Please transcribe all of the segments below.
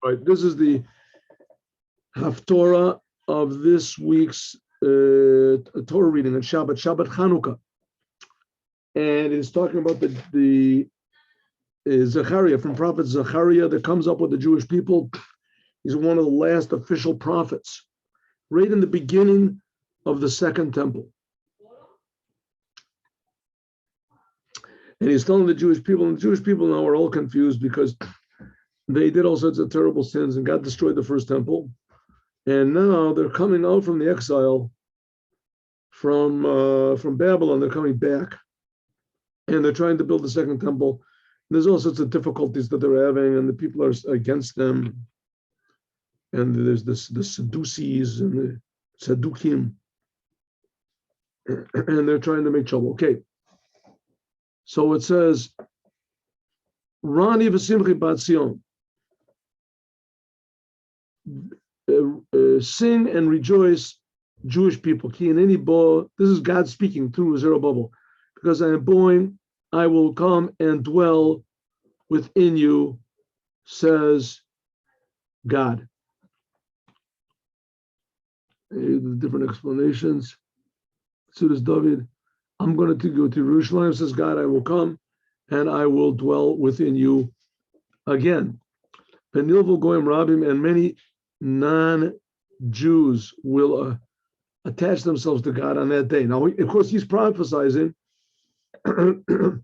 Right. This is the HafTorah of this week's Torah reading on Shabbat Chanuka. And it's talking about the Zacharia, from prophet Zacharia, that comes up with the Jewish people. He's one of the last official prophets, right in the beginning of the Second Temple. And he's telling the Jewish people, and the Jewish people now are all confused because they did all sorts of terrible sins and God destroyed the first temple. And now they're coming out from the exile from Babylon. They're coming back, and they're trying to build the second temple. There's all sorts of difficulties that they're having, and the people are against them. And there's the Sadducees and the Saddukim, and they're trying to make trouble. Okay, so it says, Rani v'simchi bat Zion. Sing and rejoice, Jewish people. Ki ineni bo. This is God speaking through Zerubbabel. Because I am born, I will come and dwell within you, says God. The different explanations. So does David. I'm going to go to Jerusalem, says God. I will come and I will dwell within you again. Penilvo goyim rabim, and many non-Jews will attach themselves to God on that day. Now, of course, he's prophesizing the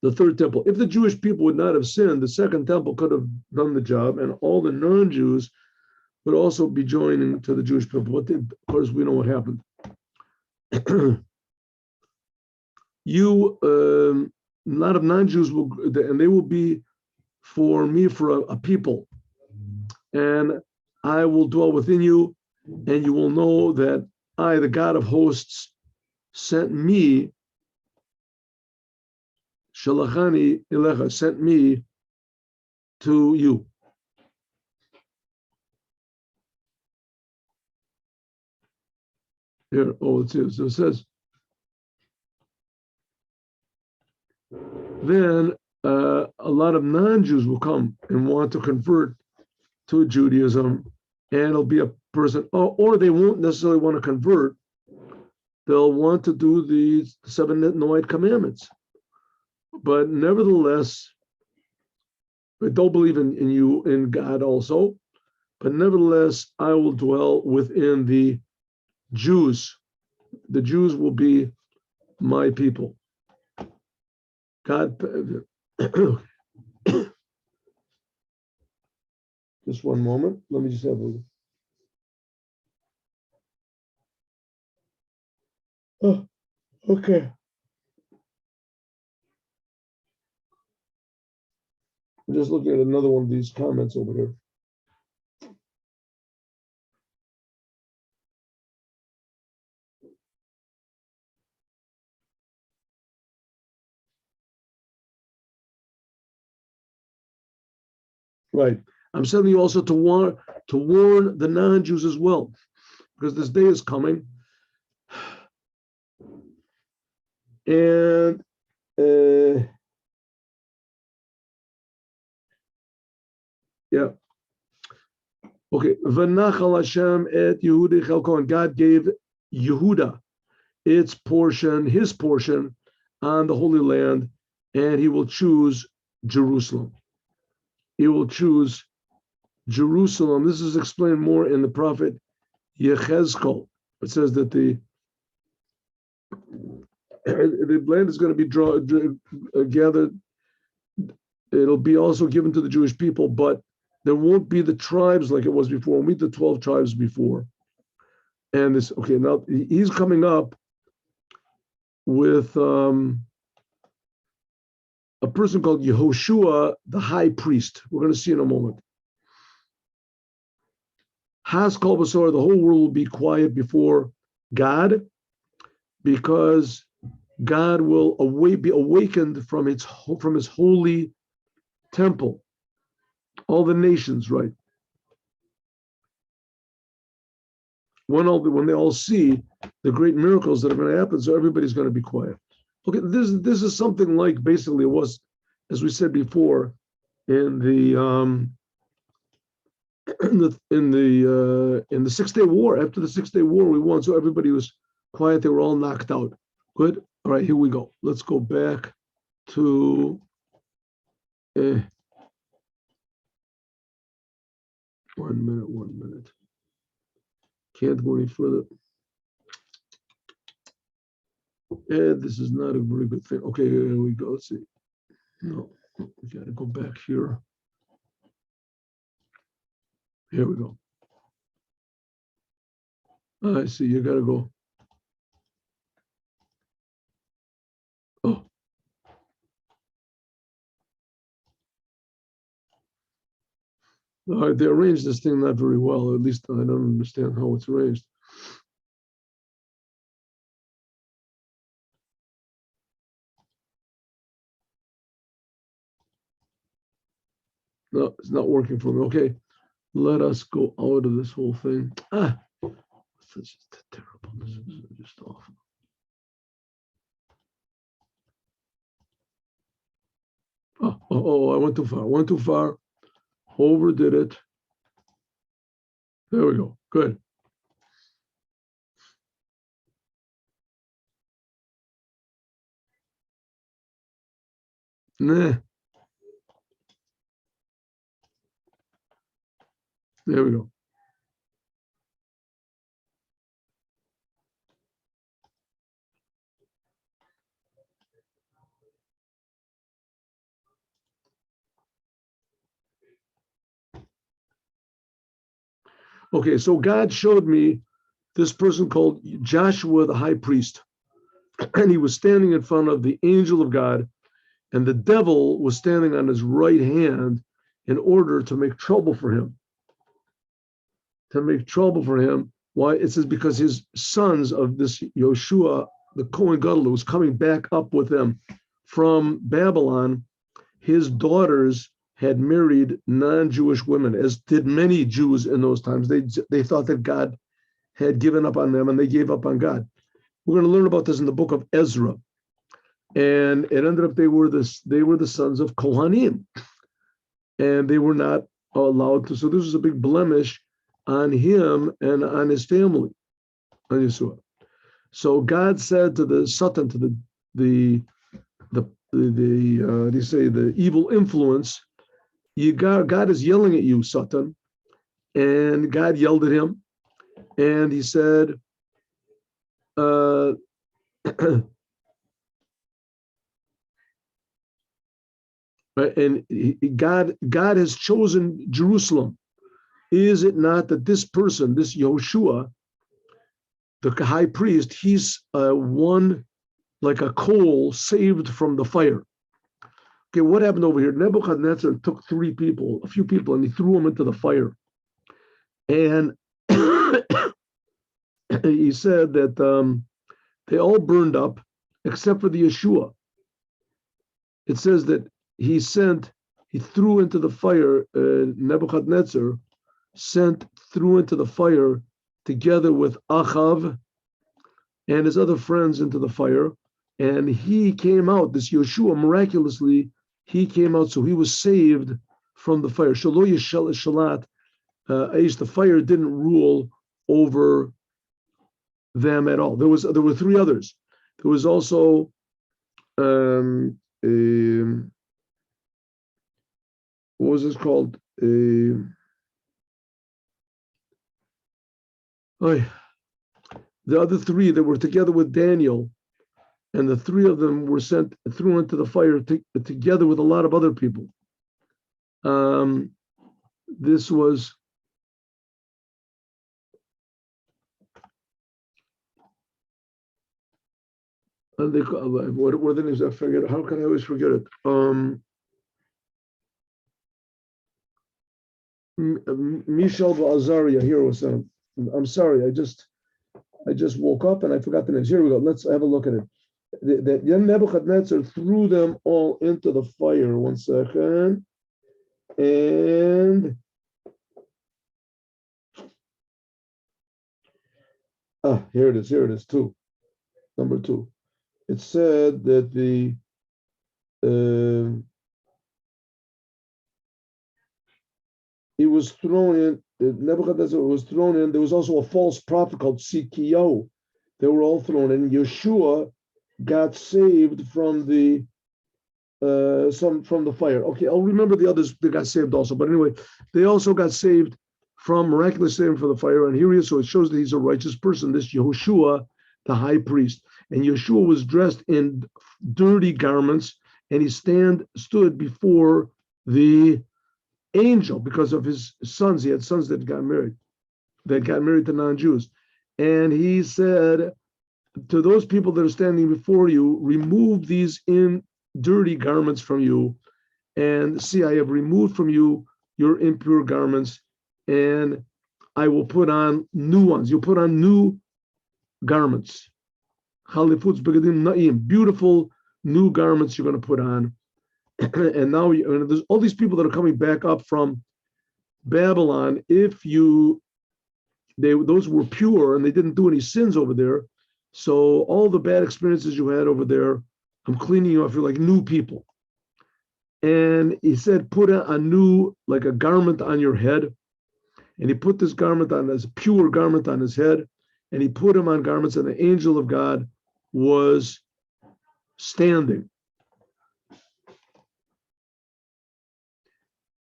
third temple. If the Jewish people would not have sinned, the second temple could have done the job, and all the non-Jews would also be joining to the Jewish people. But of course, we know what happened. A lot of non-Jews will, and they will be for me for a people. And I will dwell within you, and you will know that I, the God of hosts, sent me, Shalachani Elecha, sent me to you. Here, it says, so it says, then a lot of non-Jews will come and want to convert to Judaism, and it'll be a person, or they won't necessarily want to convert. They'll want to do the 7 Noahide commandments, but nevertheless, they don't believe in you, in God also. But nevertheless, I will dwell within the Jews. The Jews will be my people. God. Just one moment. Let me just have a. Oh, okay. I'm just looking at another one of these comments over here. Right. I'm telling you also to warn the non-Jews as well, because this day is coming. And yeah. Okay. V'nachal Hashem et Yehuda chelko, and God gave Yehuda its portion, his portion, on the Holy Land, and he will choose Jerusalem. He will choose Jerusalem. This is explained more in the prophet Yechezkel. It says that the land is going to be gathered. It'll be also given to the Jewish people, but there won't be the tribes like it was before. We'll meet the 12 tribes before. And this, okay, now he's coming up with a person called Yehoshua, the high priest. We're going to see in a moment. Has kol basar, the whole world will be quiet before God, because God will be awakened from his holy temple. All the nations, right? When they all see the great miracles that are going to happen, so everybody's going to be quiet. Okay, this is something like basically it was, as we said before, in the in the 6 Day War. After the 6 Day War, we won, so everybody was quiet. They were all knocked out. Good. All right, here we go. Let's go back to 1 minute. 1 minute. Can't go any further. This is not a very good thing. Okay, here we go. Let's see. No, we got to go back here. Here we go. I see. You got to go. Oh. All right, they arranged this thing not very well. At least I don't understand how it's arranged. No, it's not working for me. Okay, let us go out of this whole thing. This is just terrible. This is just awful. Oh, I went too far. Went too far. Overdid it. There we go. Good. Nah. There we go. Okay, so God showed me this person called Joshua the high priest. And he was standing in front of the angel of God, and the devil was standing on his right hand in order to make trouble for him. To make trouble for him. Why? It says because his sons of this Yoshua, the Kohen Gadol, who was coming back up with them from Babylon, his daughters had married non-Jewish women, as did many Jews in those times. They thought that God had given up on them, and they gave up on God. We're going to learn about this in the book of Ezra, and it ended up they were the sons of Kohanim, and they were not allowed to. So this was a big blemish on him and on his family, on Yeshua. So God said to the Satan, to the evil influence, God is yelling at you, Satan. And God yelled at him, and he said, and God has chosen Jerusalem. Is it not that this person, this Yoshua, the high priest, he's one like a coal saved from the fire? Okay, what happened over here? Nebuchadnezzar took a few people, and he threw them into the fire. And he said that they all burned up except for the Yeshua. It says that he threw into the fire, Nebuchadnezzar threw into the fire together with Achav and his other friends into the fire. And he came out, this Yeshua, miraculously, he came out, so he was saved from the fire. Shalo Shalat, the fire didn't rule over them at all. There were three others. There was also what was this called? The other three that were together with Daniel, and the three of them were thrown into the fire together with a lot of other people. This was what were the names? I forget. How can I always forget it? Michal Zacharia. Here was I'm sorry. I just woke up and I forgot the names. Here we go. Let's have a look at it. That Nebuchadnezzar threw them all into the fire. 1 second. And here it is. 2. Number 2. It said that he was thrown in. Nebuchadnezzar was thrown in. There was also a false prophet called Tzidkiyahu. They were all thrown in. Yeshua got saved from the from the fire. Okay, I'll remember the others that got saved also. But anyway, they also got saved from miraculous saving from the fire. And here he is. So it shows that he's a righteous person. This Yehoshua, the high priest, and Yeshua was dressed in dirty garments, and he stood before the angel because of his sons. He had sons that got married to non-Jews, and he said to those people that are standing before you, remove these dirty garments from you, and see, I have removed from you your impure garments, and I will put on new ones. You'll put on new garments. Chalifutz begadim na'im, beautiful new garments you're going to put on. And now there's all these people that are coming back up from Babylon. If those were pure and they didn't do any sins over there, so all the bad experiences you had over there, I'm cleaning you off. You're like new people. And he said, put a new, like a garment on your head. And he put this garment on, as a pure garment on his head. And he put him on garments, and the angel of God was standing.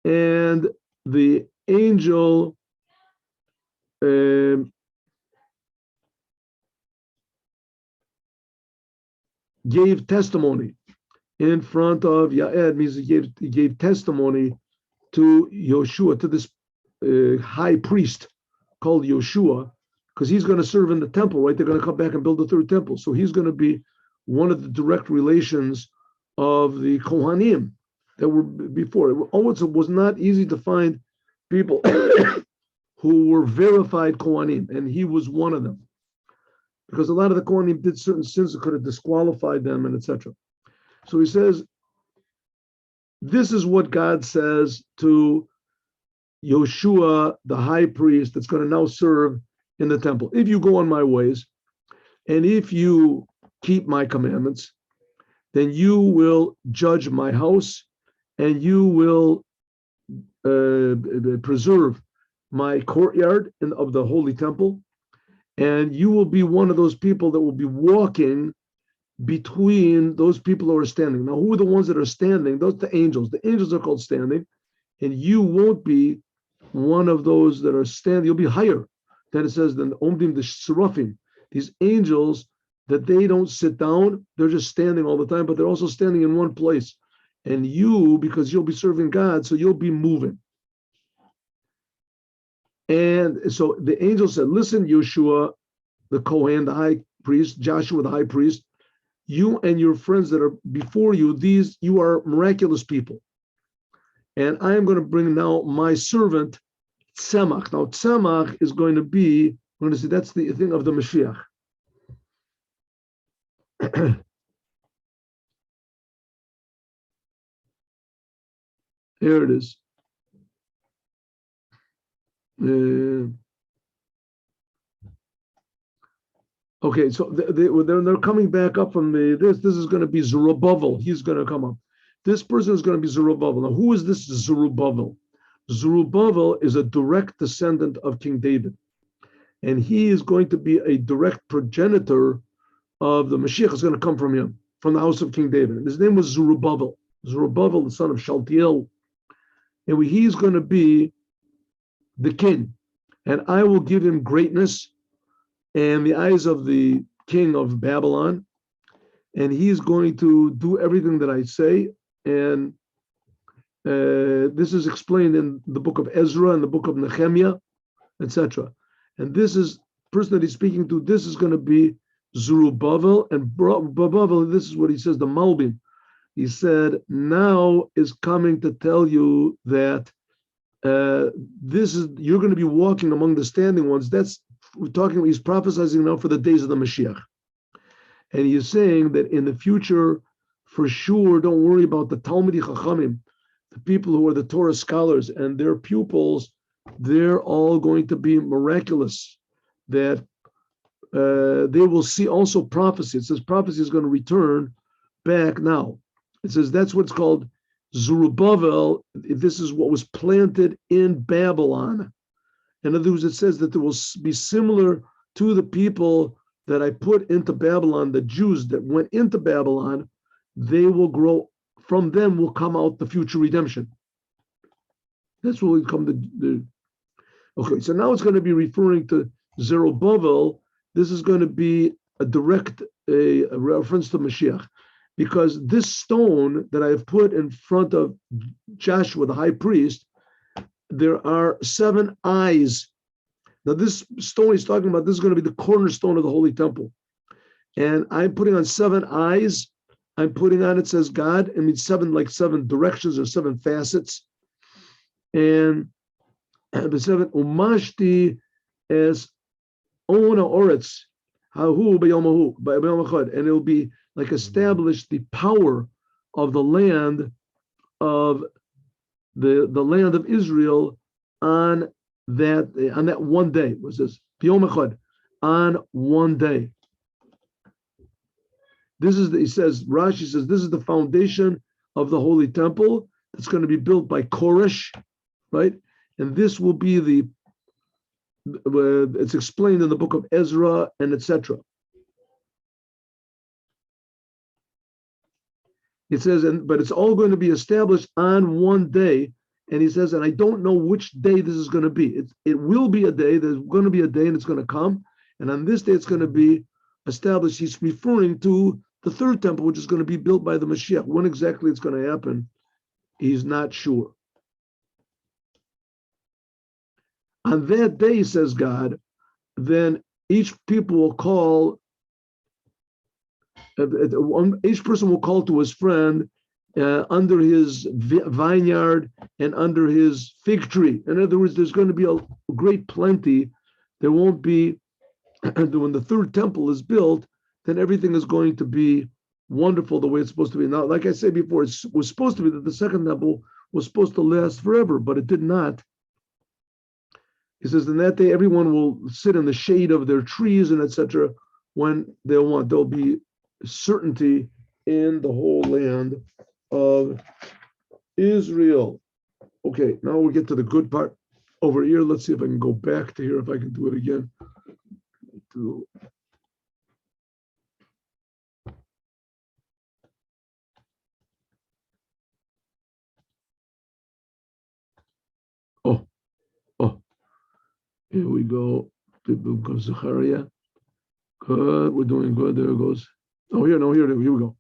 And the angel gave testimony in front of Yaed, means he gave testimony to Yoshua, to this high priest called Yoshua, because he's going to serve in the temple, right? They're going to come back and build the third temple. So he's going to be one of the direct relations of the Kohanim that were before. It was not easy to find people who were verified Kohanim, and he was one of them. Because a lot of the Kohanim did certain sins that could have disqualified them, and etc. So he says, this is what God says to Yoshua, the high priest, that's going to now serve in the temple. If you go on my ways, and if you keep my commandments, then you will judge my house, and you will preserve my courtyard of the holy temple, and you will be one of those people that will be walking between those people who are standing. Now, who are the ones that are standing? Those are the angels. The angels are called standing, and you won't be one of those that are standing. You'll be higher. Then it says, then Omdim the Seraphim, these angels, that they don't sit down, they're just standing all the time, but they're also standing in one place. And you, because you'll be serving God, so you'll be moving. And so the angel said, listen, Yeshua, the Kohen, the high priest, Joshua, the high priest, you and your friends that are before you, you are miraculous people. And I am going to bring now my servant, Tzemach. Now, Tzemach is going to be, we're going to see, that's the thing of the Moshiach. Here it is. Okay, so they're coming back up from this. This is going to be Zerubbabel. He's going to come up. This person is going to be Zerubbabel. Now, who is this Zerubbabel? Zerubbabel is a direct descendant of King David, and he is going to be a direct progenitor of the Moshiach. Is going to come from him, from the house of King David. And his name was Zerubbabel. Zerubbabel, the son of Shaltiel, and he's going to be the king, and I will give him greatness and the eyes of the king of Babylon, and he's going to do everything that I say. And this is explained in the book of Ezra and the book of Nehemiah, etc. And this is the person that he's speaking to. This is going to be Zerubbabel, and Zerubbabel, this is what he says, the Malbim. He said, now is coming to tell you that you're going to be walking among the standing ones. He's prophesying now for the days of the Moshiach. And he's saying that in the future, for sure, don't worry about the Talmidei Chachamim, the people who are the Torah scholars and their pupils, they're all going to be miraculous, that they will see also prophecy. It says prophecy is going to return back now. It says that's what's called Zerubbabel. This is what was planted in Babylon. In other words, it says that there will be similar to the people that I put into Babylon, the Jews that went into Babylon, they will grow, from them will come out the future redemption. That's what will come the okay, so now it's going to be referring to Zerubbabel. This is going to be a direct a reference to Moshiach, because this stone that I have put in front of Joshua, the high priest, there are 7 eyes. Now, this stone he's talking about, this is going to be the cornerstone of the Holy Temple. And I'm putting on 7 eyes. I'm putting on, it says God, I mean 7, like 7 directions or 7 facets. And the 7, umashti as ona oretz, hahu b'yomahu, b'yom echad, and it will be like established the power of the land of the land of Israel on that one day. What's this? B'yom echad, on one day. This is he says, Rashi says, this is the foundation of the Holy Temple that's going to be built by Koresh, right? And this will be it's explained in the book of Ezra and etc. It says, but it's all going to be established on one day. And he says, and I don't know which day this is going to be. It will be a day. There's going to be a day, and it's going to come. And on this day, it's going to be established. He's referring to the third temple, which is going to be built by the Moshiach. When exactly it's going to happen, he's not sure. On that day, says God, then each people will call, each person will call to his friend under his vineyard and under his fig tree. In other words, there's going to be a great plenty. There won't be, when the third temple is built, then everything is going to be wonderful the way it's supposed to be. Now, like I said before, it was supposed to be that the second temple was supposed to last forever, but it did not. He says, in that day, everyone will sit in the shade of their trees and etc. when they'll want. There'll be certainty in the whole land of Israel. Okay, now we'll get to the good part over here. Let's see if I can go back to here, if I can do it again. Here we go. The book of Zacharia. Good. We're doing good. There it goes. Oh, here we go.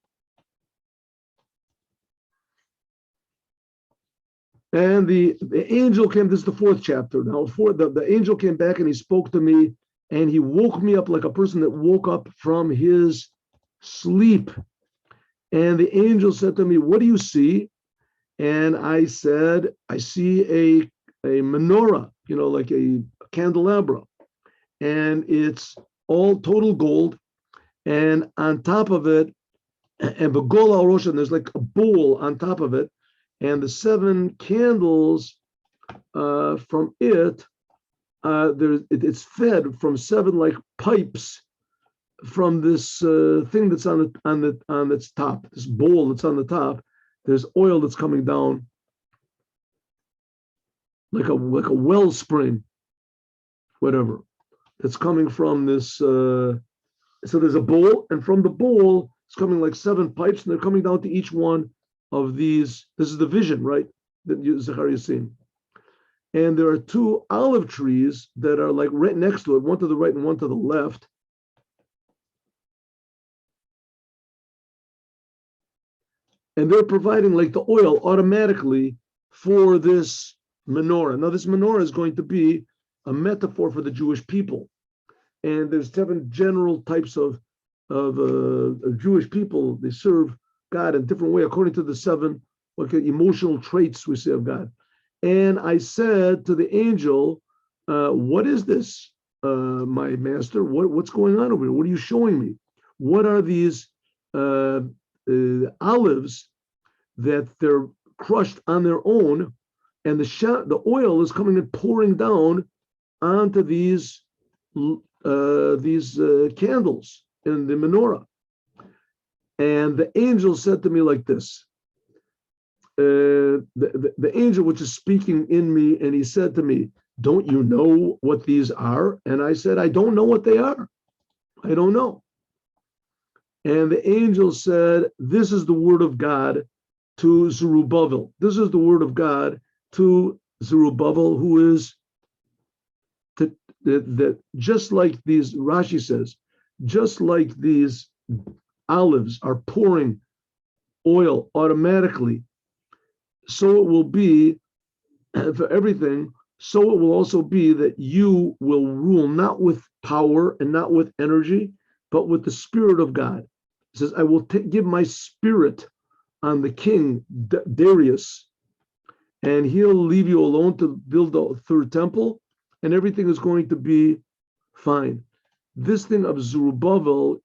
And the angel came. This is the 4th chapter. Now, the angel came back and he spoke to me, and he woke me up like a person that woke up from his sleep. And the angel said to me, "What do you see?" And I said, "I see a menorah, like a candelabra, and it's all total gold, and on top of it, and begol al rosh, and there's like a bowl on top of it, and the 7 candles from it, it's fed from 7 like pipes from this thing that's on its top, this bowl that's on the top. There's oil that's coming down like a wellspring, whatever, that's coming from this. So there's a bowl, and from the bowl, it's coming like 7 pipes, and they're coming down to each one of these. This is the vision, right, that Zacharia is seeing. And there are 2 olive trees that are like right next to it, one to the right and one to the left. And they're providing like the oil automatically for this menorah. Now, this menorah is going to be a metaphor for the Jewish people. And there's 7 general types of Jewish people. They serve God in a different way according to the 7 emotional traits we see of God. And I said to the angel, "What is this, my master? What's going on over here? What are you showing me? What are these olives that they're crushed on their own, and the oil is coming and pouring down onto these candles in the menorah?" And the angel said to me like this, the angel which is speaking in me, and he said to me, don't you know what these are? And I said, I don't know what they are. I don't know. And the angel said, this is the word of God to Zerubbabel. This is the word of God to Zerubbabel, who is that just like these, Rashi says, just like these olives are pouring oil automatically, so it will be for everything. So it will also be that you will rule not with power and not with energy, but with the Spirit of God. It says, I will give my spirit on the king, Darius, and he'll leave you alone to build the third temple, and everything is going to be fine. This thing of Zerubbabel,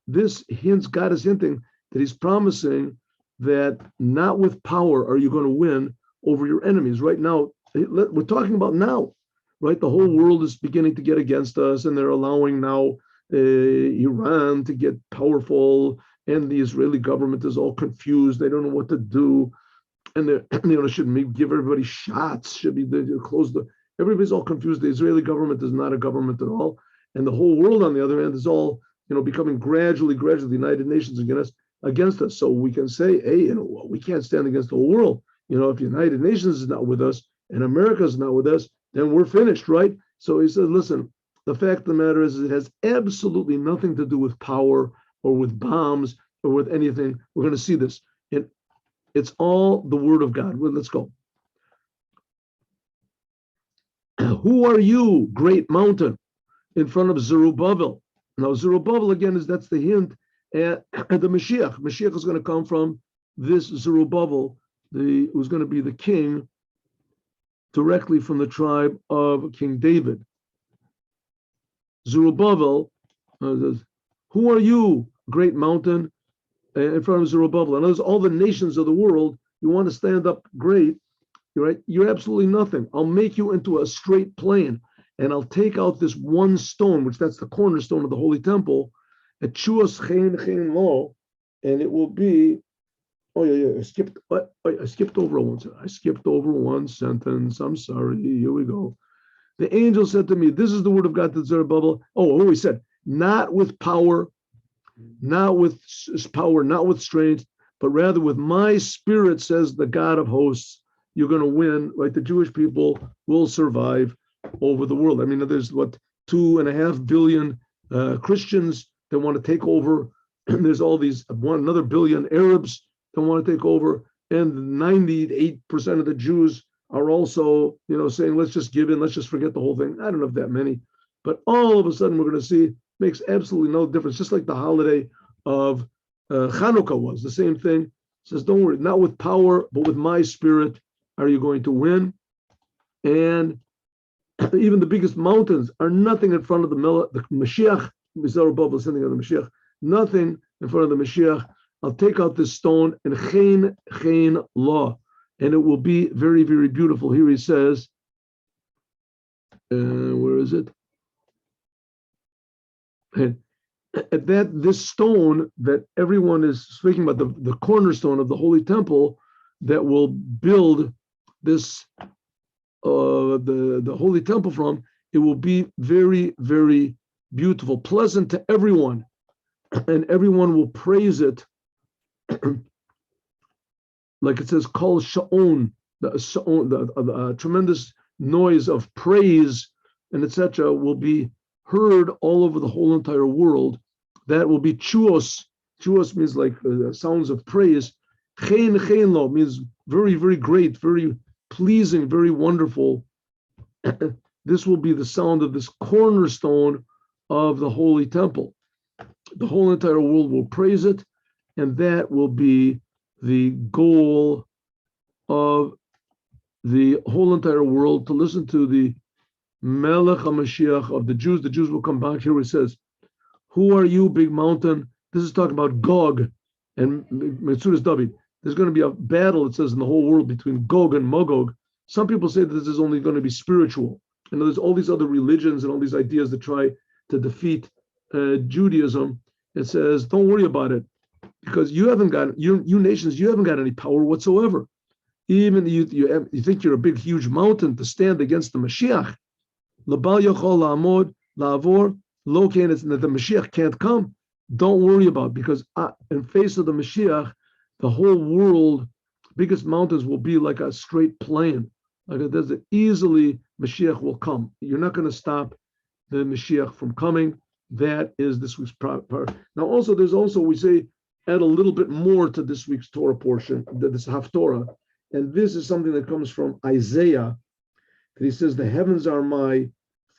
this hints, God is hinting that he's promising that not with power are you going to win over your enemies. Right now, we're talking about now, right? The whole world is beginning to get against us, and they're allowing now Iran to get powerful, and the Israeli government is all confused. They don't know what to do, and they should maybe give everybody shots. Should be they close the. Everybody's all confused. The Israeli government is not a government at all, and the whole world, on the other hand, is all becoming gradually the United Nations against us. So we can say, hey, we can't stand against the whole world. If the United Nations is not with us and America is not with us, then we're finished, right? So he says, listen, the fact of the matter is it has absolutely nothing to do with power or with bombs or with anything. We're going to see this. It's all the word of God. Well, let's go. Who are you, great mountain, in front of Zerubbabel? Now, Zerubbabel, again, that's the hint at the Moshiach. Moshiach is going to come from this Zerubbabel, who's going to be the king directly from the tribe of King David. Zerubbabel says, who are you, great mountain, in front of Zerubbabel? And those all the nations of the world, you want to stand up great, right? You're absolutely nothing. I'll make you into a straight plain, and I'll take out this one stone, which that's the cornerstone of the Holy Temple, at Chuas Chen Lo, and it will be. I skipped over one sentence. I skipped over one sentence. I'm sorry. Here we go. The angel said to me, this is the word of God to Zerubbabel. He said, not with power, not with strength, but rather with my spirit, says the God of hosts. You're going to win, right? The Jewish people will survive over the world. I mean, there's 2.5 billion Christians that want to take over. And there's all these another billion Arabs that want to take over, and 98% of the Jews are also, saying, let's just give in, let's just forget the whole thing. I don't know if that many, but all of a sudden we're going to see makes absolutely no difference. Just like the holiday of Chanuka was the same thing. It says, don't worry, not with power, but with my spirit are you going to win. And even the biggest mountains are nothing in front of the Moshiach. Zerubbabel is sending out the Moshiach. Nothing in front of the Moshiach. I'll take out this stone and chen law, and it will be very, very beautiful. Here he says, where is it? And this stone that everyone is speaking about, the cornerstone of the Holy Temple that will build this, the Holy Temple from, it will be very, very beautiful, pleasant to everyone, and everyone will praise it. Like it says, Kol Sha'on, the tremendous noise of praise and etc. will be heard all over the whole entire world. That will be chuos. Chuos means like sounds of praise. Chen lo means very, very great, very pleasing, very wonderful. This will be the sound of this cornerstone of the Holy Temple. The whole entire world will praise it, and that will be the goal of the whole entire world, to listen to the Melech HaMashiach of the Jews. The Jews will come back. Here it says, who are you, big mountain? This is talking about Gog and Metzudas David. There's going to be a battle, it says, in the whole world between Gog and Magog. Some people say that this is only going to be spiritual. And there's all these other religions and all these ideas that try to defeat Judaism. It says, don't worry about it, because you haven't got, you nations, you haven't got any power whatsoever. Even you think you're a big, huge mountain to stand against the Moshiach. L'bal yachol la'amod la'avor lo kain, that the Moshiach can't come. Don't worry about it, because in face of the Moshiach, the whole world, biggest mountains will be like a straight plane. Like it does, easily Mashiach will come. You're not going to stop the Mashiach from coming. That is this week's part. Now, also, we say, add a little bit more to this week's Torah portion, this HafTorah. And this is something that comes from Isaiah. That he says, the heavens are my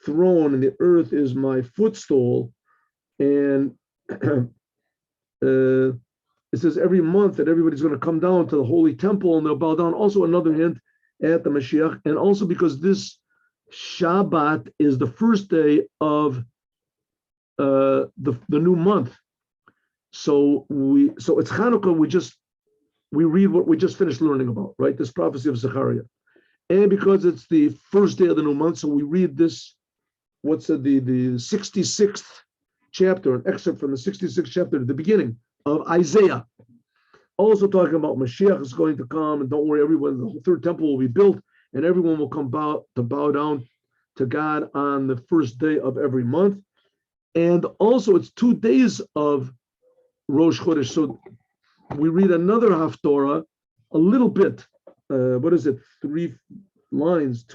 throne and the earth is my footstool. And it says every month that everybody's going to come down to the holy temple and they'll bow down. Also another hint at the Mashiach, and also because this Shabbat is the first day of the new month. So it's Chanukah. We read what we just finished learning about, right? This prophecy of Zacharia, and because it's the first day of the new month, so we read this. What's the 66th chapter, an excerpt from the 66th chapter at the beginning of Isaiah. Also talking about Moshiach is going to come, and don't worry, everyone, the third temple will be built, and everyone will come bow down to God on the first day of every month. And also, it's 2 days of Rosh Chodesh. So we read another HafTorah, a little bit. What is it? 2 lines,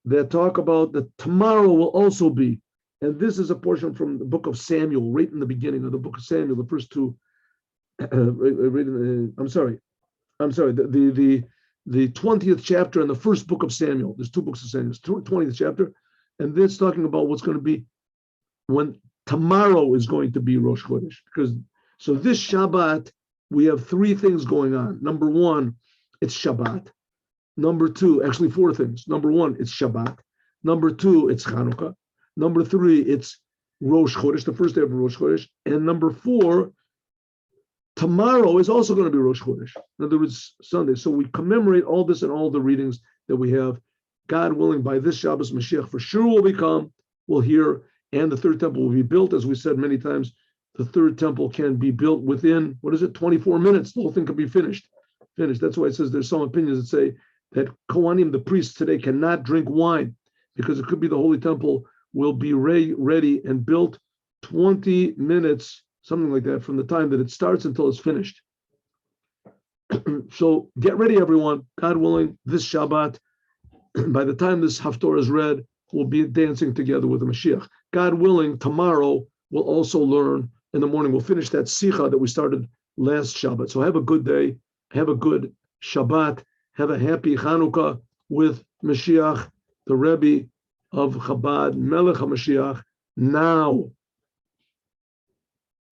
that talk about that tomorrow will also be. And this is a portion from the book of Samuel, right in the beginning of the book of Samuel, the first two. I'm sorry, the 20th chapter in the first book of Samuel. There's 2 books of Samuel, 20th chapter, and this talking about what's going to be when tomorrow is going to be Rosh Chodesh. So this Shabbat, we have 3 things going on. Number 1, it's Shabbat. Number 2, actually 4 things. Number 1, it's Shabbat. Number 2, it's Chanukah. Number 3, it's Rosh Chodesh, the first day of Rosh Chodesh. And number 4, tomorrow is also going to be Rosh Chodesh. In other words, Sunday. So we commemorate all this and all the readings that we have. God willing, by this Shabbos, Mashiach for sure will become, we'll hear, and the third temple will be built. As we said many times, the third temple can be built within, 24 minutes. The whole thing can be finished. That's why it says there's some opinions that say that Kohanim, the priests today, cannot drink wine, because it could be the holy temple will be ready and built 20 minutes, something like that, from the time that it starts until it's finished. So get ready, everyone. God willing, this Shabbat, by the time this HafTorah is read, we'll be dancing together with the Mashiach. God willing, tomorrow we'll also learn in the morning. We'll finish that Sicha that we started last Shabbat. So have a good day. Have a good Shabbat. Have a happy Chanukah with Mashiach, the Rebbe of Chabad, Melech HaMashiach, now.